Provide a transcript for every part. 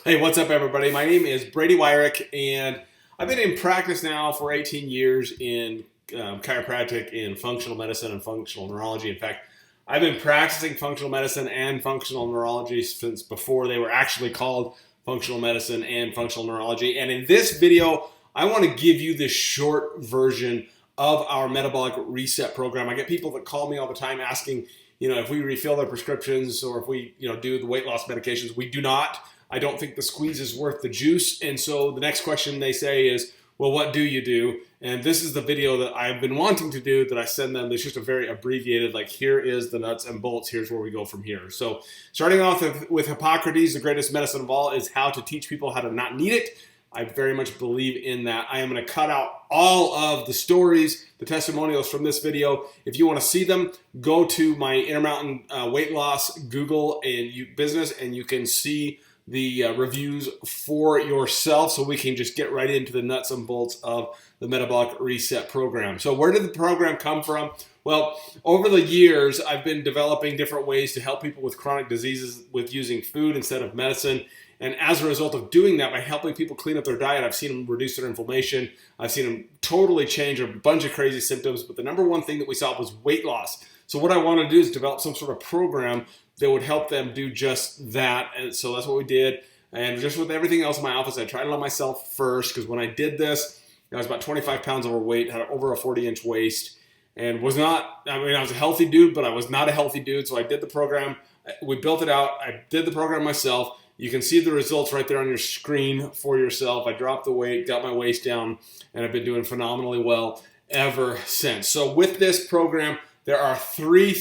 Hey, what's up, everybody? My name is Brady Wyrick, and I've been in practice now for 18 years in chiropractic, in functional medicine, and functional neurology. In fact, I've been practicing functional medicine and functional neurology since before they were actually called functional medicine and functional neurology. And in this video, I want to give you this short version of our Metabolic Reset Program. I get people that call me all the time asking, if we refill their prescriptions or if we, do the weight loss medications. We do not. I don't think the squeeze is worth the juice. And so the next question they say is, well, what do you do? And this is the video that I've been wanting to do that I send them. It's just a very abbreviated, like, here is the nuts and bolts. Here's where we go from here. So starting off with Hippocrates, the greatest medicine of all is how to teach people how to not need it. I very much believe in that. I am going to cut out all of the stories, the testimonials from this video. If you want to see them, go to my Intermountain Weight Loss Google and business, and you can see the reviews for yourself, so we can just get right into the nuts and bolts of the Metabolic Reset Program. So where did the program come from? Well, over the years, I've been developing different ways to help people with chronic diseases with using food instead of medicine. And as a result of doing that, by helping people clean up their diet, I've seen them reduce their inflammation. I've seen them totally change a bunch of crazy symptoms. But the number one thing that we saw was weight loss. So what I wanted to do is develop some sort of program that would help them do just that. And so that's what we did. And just with everything else in my office, I tried it on myself first, because when I did this, I was about 25 pounds overweight, had over a 40-inch waist, and I was a healthy dude, but I was not a healthy dude. So I did the program. We built it out. I did the program myself. You can see the results right there on your screen for yourself. I dropped the weight, got my waist down, and I've been doing phenomenally well ever since. So with this program, there are three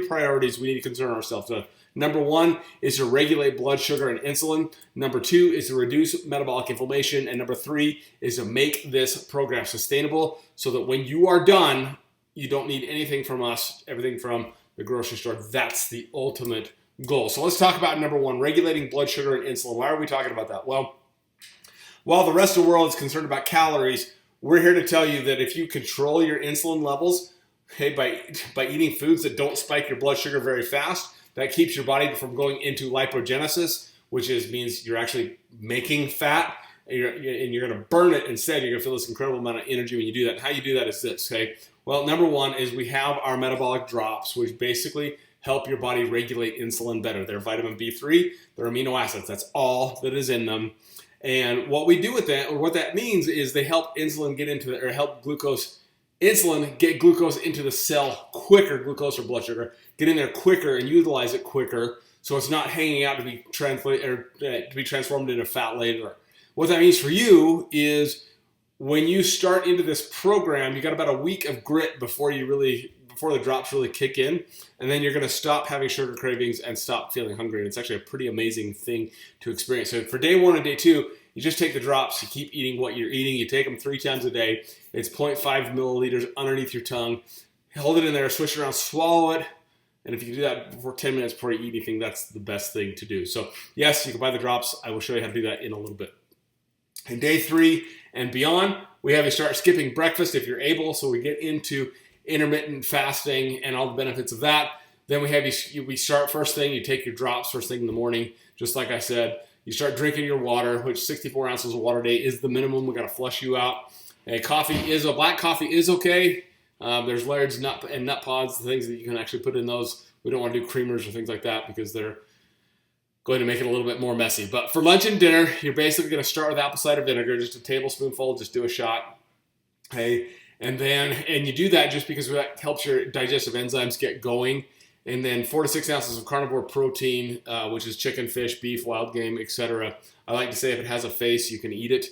priorities we need to concern ourselves with. Number one is to regulate blood sugar and insulin. Number two is to reduce metabolic inflammation. And number three is to make this program sustainable so that when you are done, you don't need anything from us, everything from the grocery store. That's the ultimate goal. So let's talk about number one, regulating blood sugar and insulin. Why are we talking about that? Well, while the rest of the world is concerned about calories, we're here to tell you that if you control your insulin levels, by eating foods that don't spike your blood sugar very fast, that keeps your body from going into lipogenesis, which means you're actually making fat, and you're going to burn it instead. You're going to feel this incredible amount of energy when you do that. And how you do that is this, okay? Well, number one is we have our metabolic drops, which basically help your body regulate insulin better. They're vitamin B3, they're amino acids. That's all that is in them. And what we do with that, or what that means, is they help insulin get glucose into the cell quicker, glucose or blood sugar, get in there quicker and utilize it quicker, so it's not hanging out to be transformed into fat later. What that means for you is when you start into this program, you got about a week of grit before the drops really kick in, and then you're going to stop having sugar cravings and stop feeling hungry. And it's actually a pretty amazing thing to experience. So for day one and day two, you just take the drops, you keep eating what you're eating, you take them 3 times a day. It's 0.5 milliliters underneath your tongue. Hold it in there, switch it around, swallow it. And if you do that for 10 minutes before you eat anything, that's the best thing to do. So yes, you can buy the drops. I will show you how to do that in a little bit. In day 3 and beyond, we have you start skipping breakfast if you're able. So we get into intermittent fasting and all the benefits of that. Then we start first thing, you take your drops first thing in the morning, just like I said. You start drinking your water, which 64 ounces of water a day is the minimum. We got to flush you out. Black coffee is okay. There's Laird's nut pods, the things that you can actually put in those. We don't want to do creamers or things like that because they're going to make it a little bit more messy. But for lunch and dinner, you're basically going to start with apple cider vinegar, just a tablespoonful, just do a shot. Okay. And you do that just because that helps your digestive enzymes get going. And then 4 to 6 ounces of carnivore protein, which is chicken, fish, beef, wild game, etc. I like to say if it has a face, you can eat it.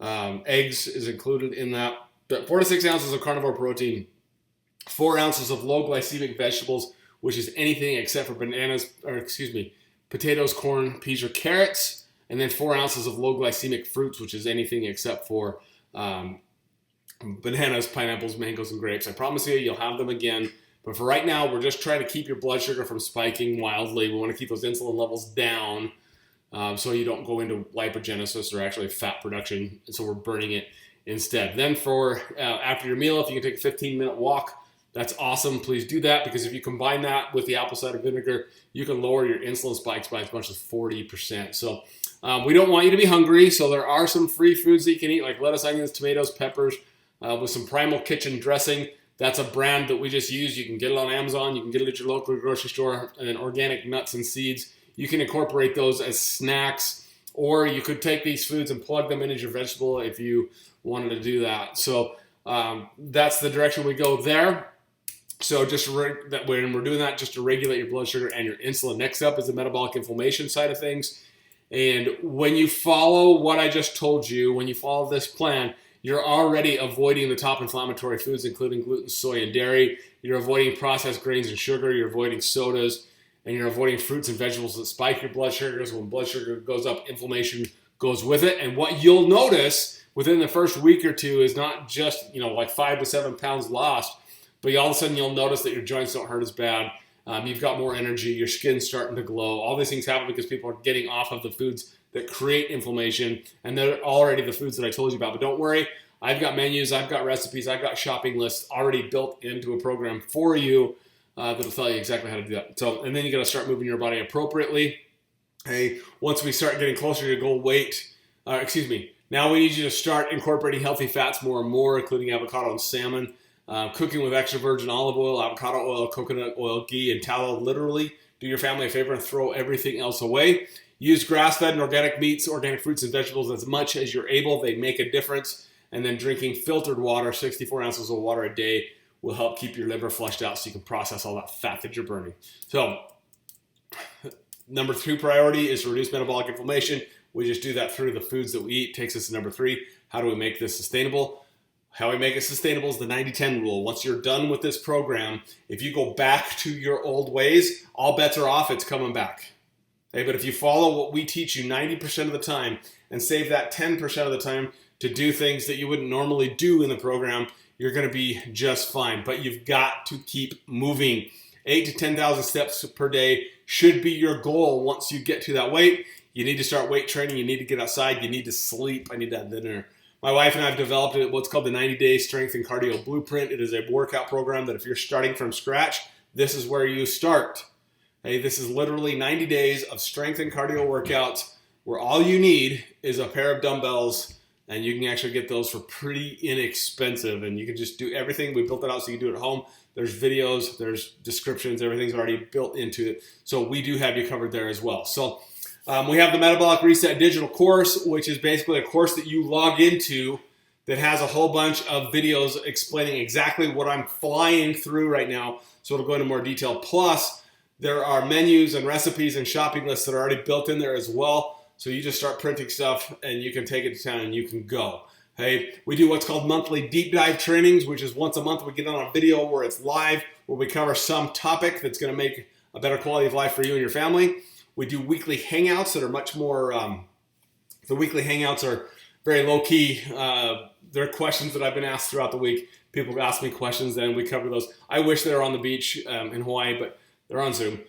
Eggs is included in that. But 4 to 6 ounces of carnivore protein, 4 ounces of low glycemic vegetables, which is anything except for potatoes, corn, peas, or carrots. And then 4 ounces of low glycemic fruits, which is anything except for bananas, pineapples, mangoes, and grapes. I promise you'll have them again. But for right now, we're just trying to keep your blood sugar from spiking wildly. We want to keep those insulin levels down so you don't go into lipogenesis or actually fat production. And so we're burning it instead. Then for after your meal, if you can take a 15-minute walk, that's awesome. Please do that, because if you combine that with the apple cider vinegar, you can lower your insulin spikes by as much as 40%. So we don't want you to be hungry. So there are some free foods that you can eat, like lettuce, onions, tomatoes, peppers, with some Primal Kitchen dressing. That's a brand that we just use. You can get it on Amazon. You can get it at your local grocery store. And then organic nuts and seeds. You can incorporate those as snacks, or you could take these foods and plug them into your vegetable if you wanted to do that. So that's the direction we go there. So just that when we're doing that, just to regulate your blood sugar and your insulin. Next up is the metabolic inflammation side of things. And when you follow what I just told you, when you follow this plan, you're already avoiding the top inflammatory foods, including gluten, soy, and dairy. You're avoiding processed grains and sugar. You're avoiding sodas, and you're avoiding fruits and vegetables that spike your blood sugars. When blood sugar goes up, inflammation goes with it. And what you'll notice within the first week or two is not just, like 5 to 7 pounds lost, but all of a sudden you'll notice that your joints don't hurt as bad. You've got more energy. Your skin's starting to glow. All these things happen because people are getting off of the foods that create inflammation, and they're already the foods that I told you about. But don't worry, I've got menus, I've got recipes, I've got shopping lists already built into a program for you that'll tell you exactly how to do that. So, and then you got to start moving your body appropriately. Hey, once we start getting closer to your goal weight, now we need you to start incorporating healthy fats more and more, including avocado and salmon. Cooking with extra virgin olive oil, avocado oil, coconut oil, ghee, and tallow. Literally, do your family a favor and throw everything else away. Use grass-fed and organic meats, organic fruits, and vegetables as much as you're able. They make a difference. And then drinking filtered water, 64 ounces of water a day, will help keep your liver flushed out so you can process all that fat that you're burning. So, number 2 priority is to reduce metabolic inflammation. We just do that through the foods that we eat. Takes us to number 3. How do we make this sustainable? How we make it sustainable is the 90-10 rule. Once you're done with this program, if you go back to your old ways, all bets are off. It's coming back. Okay, but if you follow what we teach you 90% of the time and save that 10% of the time to do things that you wouldn't normally do in the program, you're going to be just fine. But you've got to keep moving. 8,000 to 10,000 steps per day should be your goal once you get to that weight. You need to start weight training. You need to get outside. You need to sleep. I need that dinner. My wife and I have developed what's called the 90-Day Strength and Cardio Blueprint. It is a workout program that if you're starting from scratch, this is where you start. Hey, this is literally 90 days of strength and cardio workouts where all you need is a pair of dumbbells, and you can actually get those for pretty inexpensive, and you can just do everything. We built it out so you can do it at home. There's videos, there's descriptions, everything's already built into it. So we do have you covered there as well. So we have the Metabolic Reset digital course, which is basically a course that you log into that has a whole bunch of videos explaining exactly what I'm flying through right now. So it'll go into more detail. Plus, there are menus and recipes and shopping lists that are already built in there as well. So you just start printing stuff and you can take it to town and you can go. Hey, we do what's called monthly deep dive trainings, which is once a month we get on a video where it's live, where we cover some topic that's going to make a better quality of life for you and your family. We do weekly hangouts that are much more, the weekly hangouts are very low key. They're questions that I've been asked throughout the week. People ask me questions and we cover those. I wish they were on the beach in Hawaii, but they're on Zoom.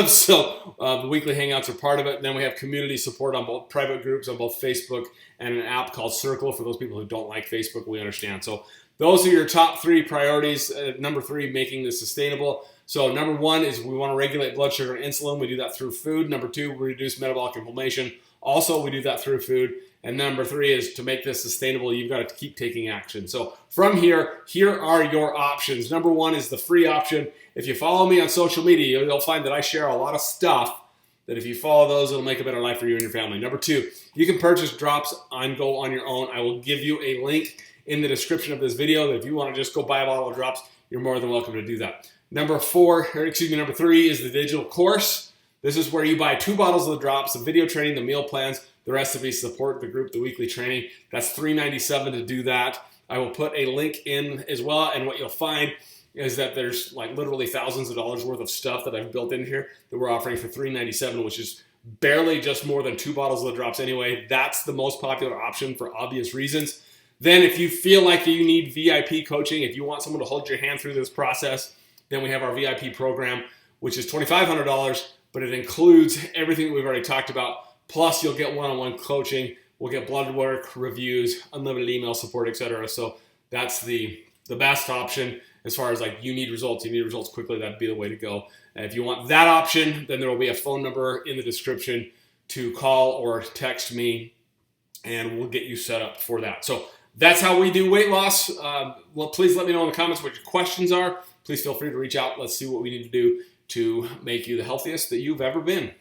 So the weekly hangouts are part of it. And then we have community support on both private groups on both Facebook and an app called Circle for those people who don't like Facebook. We understand. So those are your top 3 priorities. Number 3, making this sustainable. So number 1 is we want to regulate blood sugar and insulin. We do that through food. Number 2, we reduce metabolic inflammation. Also, we do that through food. And number 3 is to make this sustainable, you've got to keep taking action. So from here are your options. Number 1 is the free option. If you follow me on social media, you'll find that I share a lot of stuff that if you follow those, it'll make a better life for you and your family. Number 2, you can purchase drops on Go on your own. I will give you a link in the description of this video that if you want to just go buy a bottle of drops, you're more than welcome to do that. Number 3 is the digital course. This is where you buy 2 bottles of the drops, the video training, the meal plans, the recipes, support the group, the weekly training. That's $397 to do that. I will put a link in as well, and what you'll find is that there's like literally thousands of dollars worth of stuff that I've built in here that we're offering for $397, which is barely just more than 2 bottles of the drops anyway. That's the most popular option for obvious reasons. Then if you feel like you need VIP coaching, if you want someone to hold your hand through this process, then we have our VIP program, which is $2,500, but it includes everything that we've already talked about. Plus, you'll get one-on-one coaching. We'll get blood work, reviews, unlimited email support, etc. So that's the best option. as far as like you need results quickly, that'd be the way to go. And if you want that option, then there will be a phone number in the description to call or text me, and we'll get you set up for that. So that's how we do weight loss. Well, please let me know in the comments what your questions are. Please feel free to reach out. Let's see what we need to do to make you the healthiest that you've ever been.